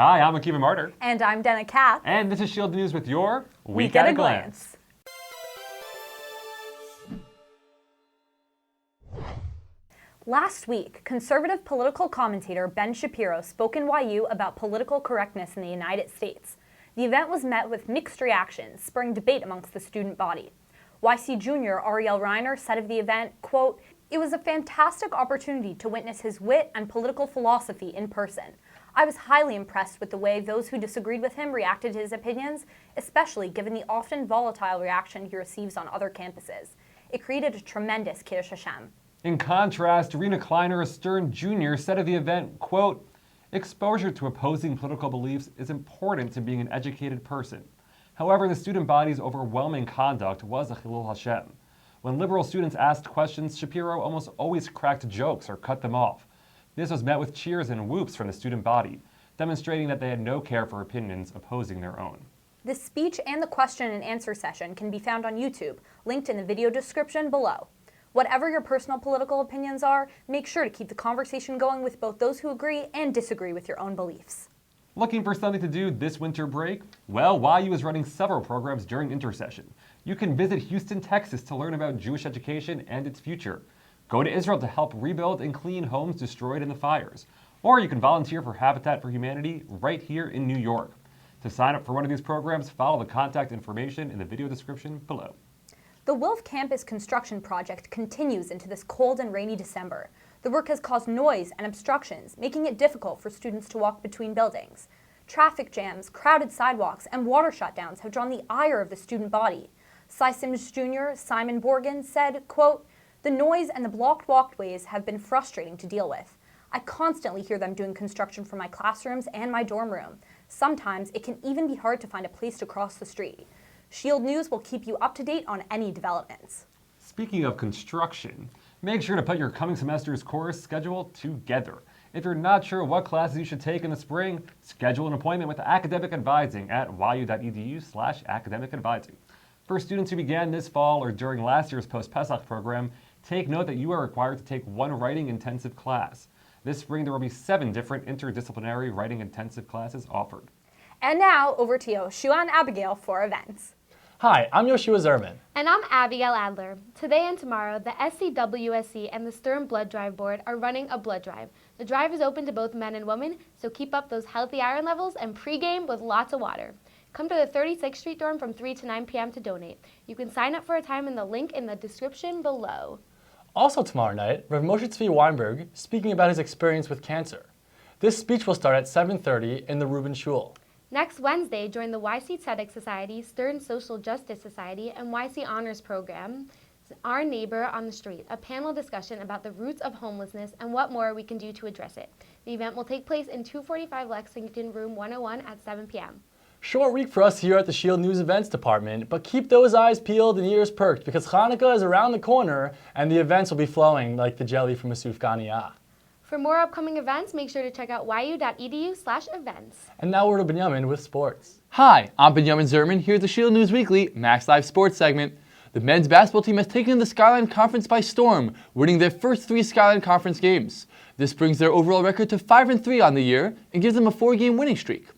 Hi, I'm Akiva Martyr. And I'm Dana Kath. And this is Shield News with your Week at a Glance. Last week, conservative political commentator Ben Shapiro spoke in YU about political correctness in the United States. The event was met with mixed reactions, spurring debate amongst the student body. YC junior Ariel Reiner said of the event, quote, "It was a fantastic opportunity to witness his wit and political philosophy in person. I was highly impressed with the way those who disagreed with him reacted to his opinions, especially given the often volatile reaction he receives on other campuses. It created a tremendous Kiddush Hashem." In contrast, Rena Kleiner, a Stern Jr., said of the event, quote, "Exposure to opposing political beliefs is important to being an educated person. However, the student body's overwhelming conduct was a Chilul Hashem. When liberal students asked questions, Shapiro almost always cracked jokes or cut them off. This was met with cheers and whoops from the student body, demonstrating that they had no care for opinions opposing their own." This speech and the question and answer session can be found on YouTube, linked in the video description below. Whatever your personal political opinions are, make sure to keep the conversation going with both those who agree and disagree with your own beliefs. Looking for something to do this winter break? Well, YU is running several programs during intersession. You can visit Houston, Texas to learn about Jewish education and its future. Go to Israel to help rebuild and clean homes destroyed in the fires. Or you can volunteer for Habitat for Humanity right here in New York. To sign up for one of these programs, follow the contact information in the video description below. The Wilf Campus construction project continues into this cold and rainy December. The work has caused noise and obstructions, making it difficult for students to walk between buildings. Traffic jams, crowded sidewalks, and water shutdowns have drawn the ire of the student body. Cy Sims Jr. Simon Borgen said, quote, "The noise and the blocked walkways have been frustrating to deal with. I constantly hear them doing construction for my classrooms and my dorm room. Sometimes it can even be hard to find a place to cross the street." Shield News will keep you up to date on any developments. Speaking of construction, make sure to put your coming semester's course schedule together. If you're not sure what classes you should take in the spring, schedule an appointment with Academic Advising at yu.edu/academic advising. For students who began this fall or during last year's post-Pesach program, take note that you are required to take one writing intensive class. This spring, there will be 7 different interdisciplinary writing intensive classes offered. And now, over to Yoshua and Abigail for events. Hi, I'm Yoshua Zerman. And I'm Abigail Adler. Today and tomorrow, the SCWSC and the Stern Blood Drive Board are running a blood drive. The drive is open to both men and women, so keep up those healthy iron levels and pregame with lots of water. Come to the 36th Street dorm from 3 to 9 p.m. to donate. You can sign up for a time in the link in the description below. Also tomorrow night, Rev. Moshe Tzvi Weinberg speaking about his experience with cancer. This speech will start at 7:30 in the Reuben Shul. Next Wednesday, join the YC Tzedek Society, Stern Social Justice Society, and YC Honors Program, Our Neighbor on the Street, a panel discussion about the roots of homelessness and what more we can do to address it. The event will take place in 245 Lexington, room 101 at 7 p.m. Short week for us here at the Shield News Events Department, but keep those eyes peeled and ears perked because Hanukkah is around the corner and the events will be flowing like the jelly from a Sufganiyah. For more upcoming events, make sure to check out yu.edu/events. And now we're to Benjamin with sports. Hi, I'm Benjamin Zerman here at the Shield News Weekly Max Live Sports segment. The men's basketball team has taken the Skyline Conference by storm, winning their first 3 Skyline Conference games. This brings their overall record to 5-3 on the year and gives them a 4-game winning streak.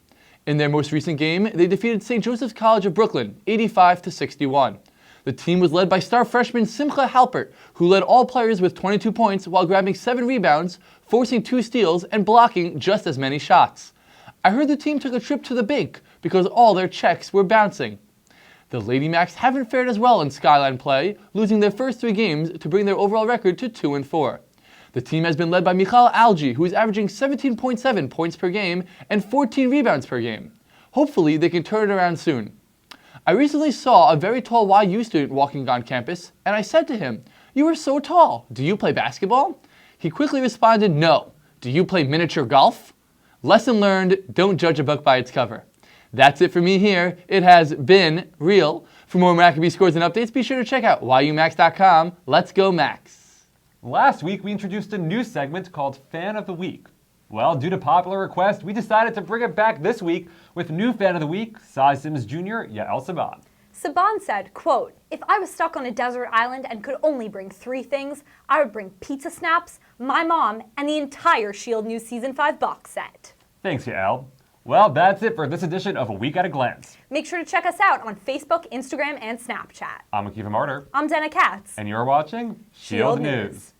In their most recent game, they defeated St. Joseph's College of Brooklyn 85-61. The team was led by star freshman Simcha Halpert, who led all players with 22 points while grabbing 7 rebounds, forcing 2 steals, and blocking just as many shots. I heard the team took a trip to the bank because all their checks were bouncing. The Lady Macs haven't fared as well in Skyline play, losing their first 3 games to bring their overall record to 2-4. The team has been led by Michal Algi, who is averaging 17.7 points per game and 14 rebounds per game. Hopefully, they can turn it around soon. I recently saw a very tall YU student walking on campus, and I said to him, "You are so tall. Do you play basketball?" He quickly responded, "No. Do you play miniature golf?" Lesson learned, don't judge a book by its cover. That's it for me here. It has been real. For more Maccabee scores and updates, be sure to check out yumax.com. Let's go, Max. Last week, we introduced a new segment called Fan of the Week. Well, due to popular request, we decided to bring it back this week with new Fan of the Week, Cy Sims Jr., Yael Saban. Saban said, quote, "If I was stuck on a desert island and could only bring 3 things, I would bring pizza snaps, my mom, and the entire Shield News Season 5 box set." Thanks, Yael. Well, that's it for this edition of A Week at a Glance. Make sure to check us out on Facebook, Instagram, and Snapchat. I'm Akiva Martyr, I'm Dana Katz. and you're watching Shield News.